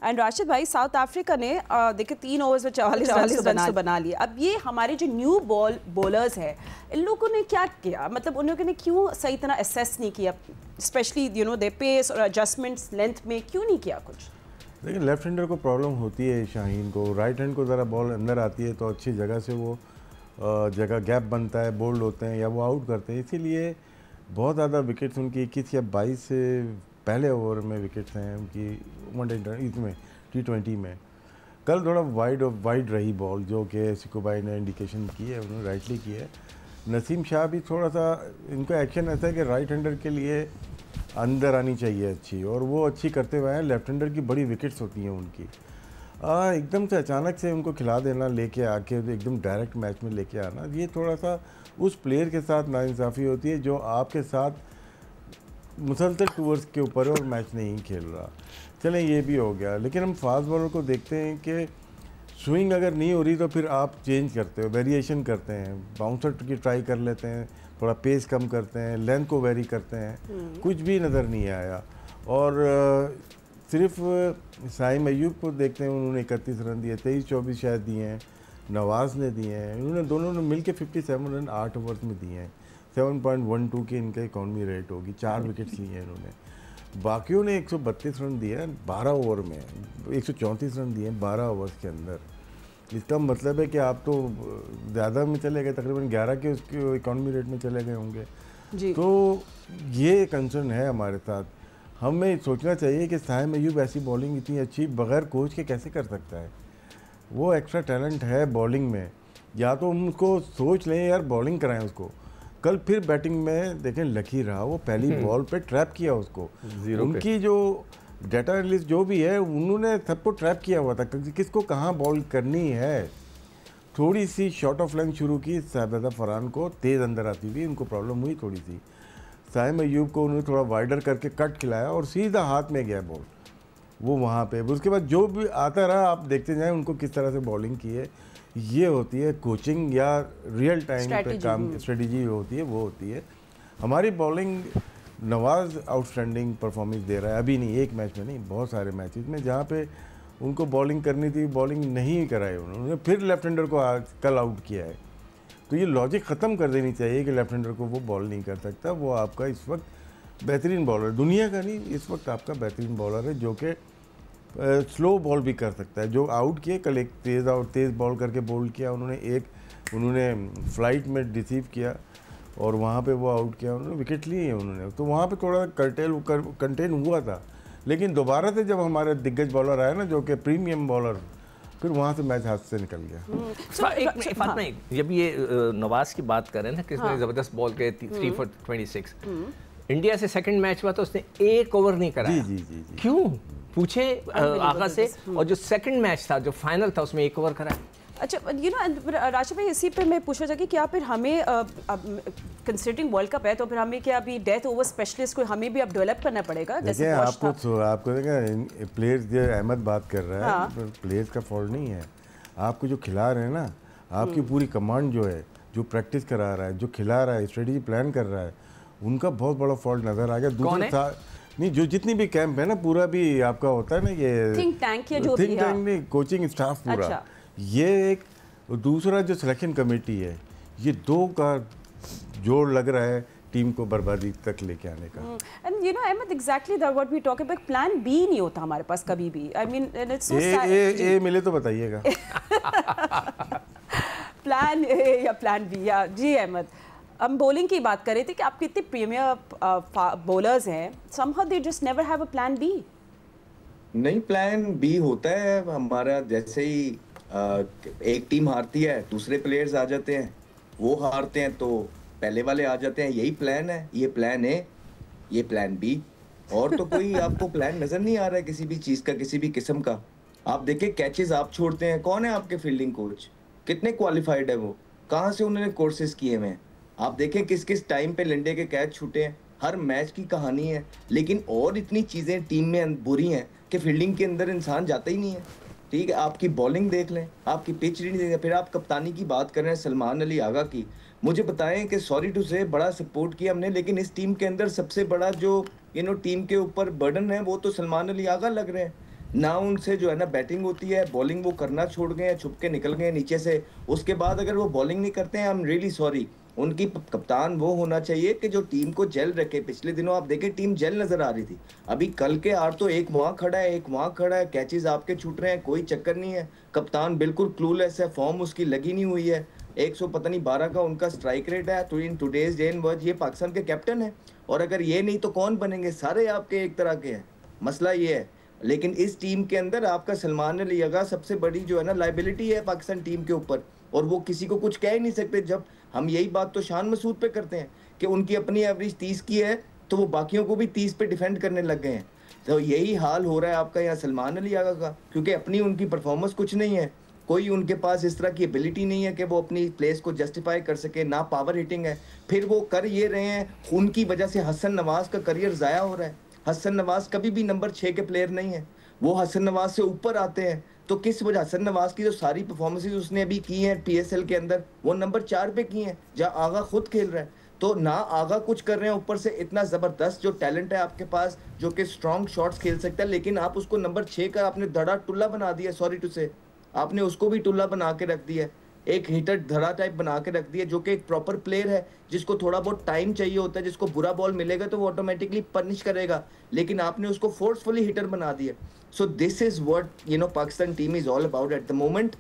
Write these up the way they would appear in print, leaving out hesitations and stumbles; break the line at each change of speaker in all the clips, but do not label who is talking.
And Rashid भाई, south Africa ने देखिए 3 ओवर्स में 44 रन बना लिए। अब ये हमारे जो न्यू बॉलर्स हैं, इन लोगों ने क्या किया, मतलब उन लोगों ने क्यों सही तरह असेस नहीं किया, specially you know the pace और एडजस्टमेंट्स लेंथ में क्यों नहीं किया कुछ?
लेकिन लेफ्ट हैंडर को प्रॉब्लम होती है शाहीन को, राइट हैंड को ज़रा बॉल अंदर आती है तो अच्छी जगह से वो जगह गैप बनता है, बोल्ड होते हैं या वो आउट करते हैं, इसीलिए बहुत ज़्यादा विकेट्स उनकी 21 या 22 से पहले ओवर में विकेट्स हैं उनकी वनडे इसमें T20 में। कल थोड़ा वाइड रही बॉल, जो कि सिक्कू भाई ने इंडिकेशन की है, उन्होंने राइटली की है। नसीम शाह भी थोड़ा सा, इनका एक्शन ऐसा है कि राइट हैंडर के लिए अंदर आनी चाहिए अच्छी, और वो अच्छी करते हुए हैं। लेफ्ट हैंडर की बड़ी विकेट्स होती हैं उनकी, एकदम से अचानक से उनको खिला देना, लेके आके एकदम डायरेक्ट मैच में लेके आना, ये थोड़ा सा उस प्लेयर के साथ नाइंसाफ़ी होती है जो आपके साथ मुसलसल टूर्स के ऊपर है और मैच नहीं खेल रहा। चलें ये भी हो गया, लेकिन हम फास्ट बॉलर को देखते हैं कि स्विंग अगर नहीं हो रही तो फिर आप चेंज करते हो, वेरिएशन करते हैं, बाउंसर की ट्राई कर लेते हैं, थोड़ा पेस कम करते हैं, लेंथ को वेरी करते हैं, कुछ भी नज़र नहीं आया। और सिर्फ साइम अयूब को देखते हैं, उन्होंने 31 रन दिए, 23-24 शायद दिए हैं, नवाज़ ने दिए हैं, इन्होंने दोनों ने मिलके 57 रन 8 ओवर्स में दिए हैं। 7.12 की इनका इकॉनमी रेट होगी, 4 विकेट्स लिए हैं इन्होंने। बाकियों ने 132 रन दिए हैं 12 ओवर में, 134 रन दिए हैं 12 ओवर्स के अंदर। इसका मतलब है कि आप तो ज़्यादा में चले गए, तकरीबन 11 के उसके इकॉनमी रेट में चले गए होंगे जी। तो ये कंसर्न है हमारे साथ। हमें सोचना चाहिए कि साइम अयूब ऐसी बॉलिंग इतनी अच्छी बग़ैर कोच के कैसे कर सकता है। वो एक्स्ट्रा टैलेंट है बॉलिंग में, या तो हम उसको सोच लें यार बॉलिंग कराएं उसको। कल फिर बैटिंग में देखें लकी रहा, वो पहली बॉल पे ट्रैप किया उसको। उनकी जो डाटा एनालिस्ट जो भी है, उन्होंने सबको ट्रैप किया हुआ था, किसको कहाँ बॉल करनी है। थोड़ी सी शॉर्ट ऑफ लेंथ शुरू की, शाहजादा फरहान को तेज़ अंदर आती हुई उनको प्रॉब्लम हुई थोड़ी सी। साइम अयूब को उन्होंने थोड़ा वाइडर करके कट खिलाया और सीधा हाथ में गया बॉल वो वहाँ पे। उसके बाद जो भी आता रहा, आप देखते जाएं उनको किस तरह से बॉलिंग की है। ये होती है कोचिंग या रियल टाइम पे काम, स्ट्रेटजी होती है, वो होती है। हमारी बॉलिंग, नवाज़ आउटस्टैंडिंग परफॉर्मेंस दे रहा है, अभी नहीं, एक मैच में नहीं, बहुत सारे मैचेस में जहाँ पे उनको बॉलिंग करनी थी, बॉलिंग नहीं कराई उन्होंने, फिर लेफ्ट हैंडर को कल आउट किया है। तो ये लॉजिक ख़त्म कर देनी चाहिए कि लेफ्ट हैंडर को वो बॉल नहीं कर सकता। वो आपका इस वक्त बेहतरीन बॉलर, दुनिया का नहीं, इस वक्त आपका बेहतरीन बॉलर है, जो कि स्लो बॉल भी कर सकता है। जो आउट किए कल, एक तेज़ बॉल करके बोल्ड किया उन्होंने फ्लाइट में रिसीव किया और वहाँ पे वो आउट किया, उन्होंने विकेट लिए हैं उन्होंने। तो वहाँ पे थोड़ा कंटेन हुआ था, लेकिन दोबारा से जब हमारे दिग्गज बॉलर आए ना, जो कि प्रीमियम बॉलर, फिर वहाँ से मैच हाथ से निकल गया।
जब ये नवाज की बात करें ना, किसने ज़बरदस्त बॉल के 3 for 26, इंडिया से सेकंड मैच हुआ तो उसने 1 ओवर नहीं करा।
जी।
क्यों पूछे आगा से, और जो सेकंड मैच था, जो फाइनल था, उसमें 1 ओवर करा।
अच्छा, यू नो राशिद भाई, इसी पे मैं पूछना चाहिए क्या फिर हमें कंसिडरिंग वर्ल्ड कप है तो फिर हमें क्या अभी डेथ ओवर स्पेशलिस्ट को हमें भी अब डेवलप करना पड़ेगा? जैसे
आपको देखा प्लेयर्स, जो अहमद बात कर रहा है, प्लेयर्स का फॉल्ट नहीं है। आपको जो खिला रहे हैं ना, आपकी पूरी कमांड जो है, जो प्रैक्टिस करा रहा है, जो खिला रहा है, स्ट्रेटजी प्लान कर रहा है, उनका बहुत बड़ा फॉल्ट नजर आ गया। दूसरा नहीं, जो जितनी भी कैंप है ना, पूरा भी आपका होता है ना, ये
थिंक टैंक, जो
थिंक टैंक नहीं, कोचिंग स्टाफ पूरा। अच्छा। ये एक दूसरा जो सिलेक्शन कमेटी है, ये 2 का जोड़ लग रहा है टीम को बर्बादी तक लेके आने का।
And you know Ahmed, exactly that what we talk about, plan B नहीं होता हमारे पास कभी भी। आई मीन इट्स सो
ए मिले तो बताइएगा।
प्लान ए या प्लान बी, या जी अहमद, हम बॉलिंग की बात कर रहे थे कि आप कितने प्रीमियर बॉलर्स हैं, somehow they just never have a plan B।
नहीं, प्लान बी होता है हमारा। जैसे ही एक टीम हारती है, दूसरे प्लेयर्स आ जाते हैं, वो हारते हैं तो पहले वाले आ जाते हैं। यही प्लान है, ये प्लान ए, ये प्लान बी। और तो कोई आपको प्लान नजर नहीं आ रहा है किसी भी चीज का, किसी भी किस्म का। आप देखिए कैचेस आप छोड़ते हैं, कौन है आपके फील्डिंग कोच, कितने क्वालिफाइड है वो, कहाँ से उन्होंने कोर्सेज किए हुए हैं। आप देखें किस किस टाइम पे लंडे के कैच छूटे हैं, हर मैच की कहानी है। लेकिन और इतनी चीज़ें टीम में बुरी हैं कि फील्डिंग के अंदर इंसान जाता ही नहीं है। ठीक है, आपकी बॉलिंग देख लें, आपकी पिच रीडिंग देख लें, फिर आप कप्तानी की बात कर रहे हैं सलमान अली आगा की। मुझे बताएं कि सॉरी टू से बड़ा सपोर्ट किया हमने, लेकिन इस टीम के अंदर सबसे बड़ा जो टीम के ऊपर बर्डन है वो तो सलमान अली आगा लग रहे हैं। ना उनसे जो है ना बैटिंग होती है, बॉलिंग वो करना छोड़ गए हैं, छुप के निकल गए हैं नीचे से। उसके बाद अगर वो बॉलिंग नहीं करते हैं, आई एम रियली सॉरी। उनकी कप्तान वो होना चाहिए कि जो टीम को जेल रखे। पिछले दिनों आप देखें टीम जेल नजर आ रही थी, अभी कल के आर तो एक वहां खड़ा है, एक वहां खड़ा है, कैचेस आपके छूट रहे हैं, कोई चक्कर नहीं है। कप्तान बिल्कुल क्लूलेस है, फॉर्म उसकी लगी नहीं हुई है। 100 पता नहीं 12 का उनका स्ट्राइक रेट है। तो in today's day and word ये पाकिस्तान के कैप्टन है, और अगर ये नहीं तो कौन बनेंगे? सारे आपके एक तरह के हैं। मसला ये है। लेकिन इस टीम के अंदर आपका सलमान अली अगा सबसे बड़ी जो है ना लाइबिलिटी है पाकिस्तान टीम के ऊपर, और वो किसी को कुछ कह ही नहीं सकते। जब हम यही बात तो शान मसूद पे करते हैं कि उनकी अपनी एवरेज 30 की है, तो वो बाकियों को भी 30 पे डिफेंड करने लग गए हैं। तो यही हाल हो रहा है आपका यहाँ सलमान अली आगा का, क्योंकि अपनी उनकी परफॉर्मेंस कुछ नहीं है, कोई उनके पास इस तरह की एबिलिटी नहीं है कि वो अपनी प्लेस को जस्टिफाई कर सके, ना पावर हिटिंग है। फिर वो कर ये रहे हैं, उनकी वजह से हसन नवाज का करियर ज़ाया हो रहा है। हसन नवाज कभी भी नंबर 6 के प्लेयर नहीं है, वो हसन नवाज से ऊपर आते हैं। तो किस वजह? हसन नवाज की जो सारी परफॉर्मेंसेज उसने अभी की हैं पीएसएल के अंदर, वो नंबर 4 पे की हैं, जहाँ आगा खुद खेल रहा है। तो ना आगा कुछ कर रहे हैं, ऊपर से इतना ज़बरदस्त जो टैलेंट है आपके पास, जो कि स्ट्रॉन्ग शॉट्स खेल सकता है, लेकिन आप उसको नंबर 6 का आपने धड़ा टुल्ला बना दिया। सॉरी टू से, आपने उसको भी टुल्ला बना के रख दिया, एक हिटर धड़ा टाइप बना के रख दिया, जो कि एक प्रॉपर प्लेयर है, जिसको थोड़ा बहुत टाइम चाहिए होता है, जिसको बुरा बॉल मिलेगा तो वो ऑटोमेटिकली पनिश करेगा, लेकिन आपने उसको फोर्सफुली हिटर बना दिया। So this is what Pakistan team is all about at the moment.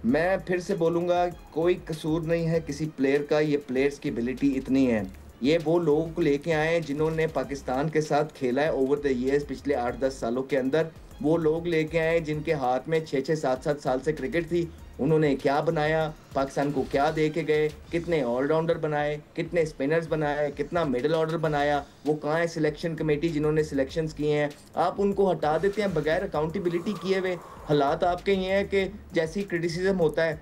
मैं फिर से बोलूंगा, कोई कसूर नहीं है किसी प्लेयर का, ये प्लेयर्स की एबिलिटी इतनी है। ये वो लोगों को लेके आए हैं जिन्होंने पाकिस्तान के साथ खेला है ओवर द ईयर्स, पिछले 8-10 सालों के अंदर। वो लोग लेके आए जिनके हाथ में 6-6, 7-7 साल से क्रिकेट थी। उन्होंने क्या बनाया, पाकिस्तान को क्या दे के गए, कितने ऑलराउंडर बनाए, कितने स्पिनर्स बनाए, कितना मिडिल ऑर्डर बनाया। वो कहाँ है सिलेक्शन कमेटी जिन्होंने सिलेक्शंस किए हैं? आप उनको हटा देते हैं बगैर अकाउंटेबिलिटी किए हुए। हालात आपके ये हैं कि जैसी क्रिटिसिज्म होता है,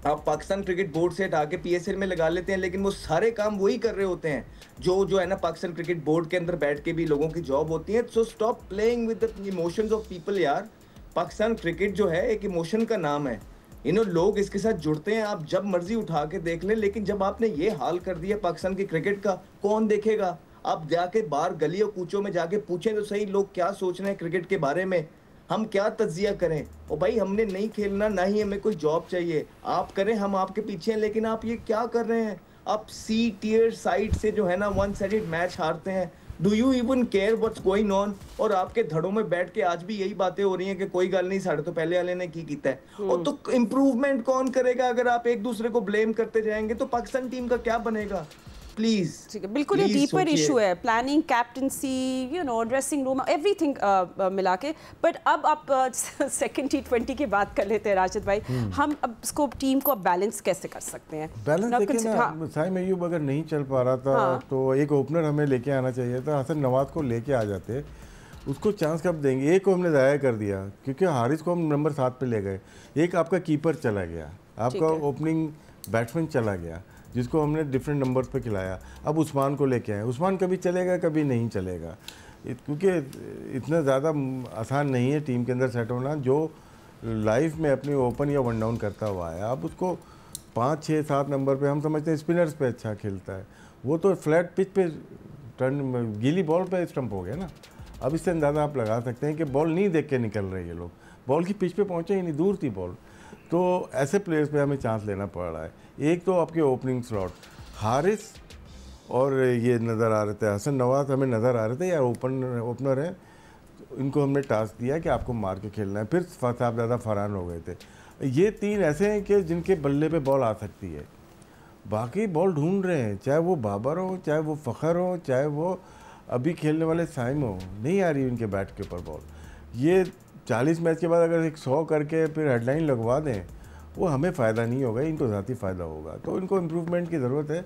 आप पाकिस्तान क्रिकेट बोर्ड से हटा के पीएसएल में लगा लेते हैं, लेकिन वो सारे काम वही कर रहे होते हैं जो है ना पाकिस्तान क्रिकेट बोर्ड के अंदर बैठ के भी लोगों की जॉब होती है। So stop playing with the emotions of people यार। पाकिस्तान क्रिकेट जो है एक इमोशन का नाम है, लोग इसके साथ जुड़ते हैं, आप जब मर्जी उठा के देख लें। लेकिन जब आपने ये हाल कर दिया पाकिस्तान की क्रिकेट का, कौन देखेगा? आप जाके बाहर गली और कूचों में जाके पूछें तो सही, लोग क्या सोच रहे हैं क्रिकेट के बारे में, हम क्या तज्जिया करें। और भाई हमने नहीं खेलना, ना ही हमें कोई जॉब चाहिए, आप करें, हम आपके पीछे हैं। लेकिन आप ये क्या कर रहे हैं? आप सी टियर साइड से जो है ना वन साइडेड मैच हारते हैं। Do you even care what's going on? और आपके धड़ों में बैठ के आज भी यही बातें हो रही हैं कि कोई गल नहीं, साढ़े तो पहले वाले ने की कीता है। और तो इम्प्रूवमेंट कौन करेगा? अगर आप एक दूसरे को ब्लेम करते जाएंगे तो पाकिस्तान टीम का क्या बनेगा? प्लीज,
ठीक है, बिल्कुल ये डीपर इशू है, planning, captaincy, dressing room, everything मिला के। बट अब आप सेकंड T20 की बात कर लेते हैं राशिद भाई। हम अब इसको टीम को बैलेंस कैसे कर सकते हैं?
बैलेंस देखिए ना, साइम अय्यूब अगर नहीं चल पा रहा था तो एक ओपनर हमें लेके आना चाहिए था। हसन नवाज को लेके आ जाते, उसको चांस कब देंगे? एक को हमने ज़ाया कर दिया क्योंकि हारिस को हम नंबर 7 पे ले गए। एक आपका कीपर चला गया, आपका ओपनिंग बैट्समैन चला गया, जिसको हमने डिफरेंट नंबर्स पे खिलाया। अब उस्मान को लेके आए, उस्मान कभी चलेगा कभी नहीं चलेगा, क्योंकि इतना ज़्यादा आसान नहीं है टीम के अंदर सेट होना। जो लाइफ में अपनी ओपन या वन डाउन करता हुआ है, आप उसको 5, 6, 7 नंबर पे हम समझते हैं स्पिनर्स पे अच्छा खेलता है, वो तो फ्लैट पिच पे टर्न गीली बॉल पे स्टंप हो गया ना। अब इससे अंदाज़ा आप लगा सकते हैं कि बॉल नहीं देख के निकल रहे ये लोग, बॉल की पिच पे पहुँचे ही नहीं, दूर थी बॉल। तो ऐसे प्लेयर्स पे हमें चांस लेना पड़ रहा है। एक तो आपके ओपनिंग स्लॉट हारिस और ये नज़र आ रहे थे, हसन नवाज हमें नज़र आ रहे थे यार ओपनर है, इनको हमने टास्क दिया कि आपको मार के खेलना है। फिर साहबजादा फरहान हो गए थे। ये 3 ऐसे हैं कि जिनके बल्ले पे बॉल आ सकती है, बाकी बॉल ढूंढ रहे हैं, चाहे वो बाबर हो, चाहे वो फ़खर हो, चाहे वो अभी खेलने वाले साइम हो, नहीं आ रही उनके बैट के ऊपर बॉल। ये 40 मैच के बाद अगर एक 100 करके फिर हेडलाइन लगवा दें, वो हमें फ़ायदा नहीं होगा, इनको ज़ाती फ़ायदा होगा। तो इनको इम्प्रूवमेंट की ज़रूरत है।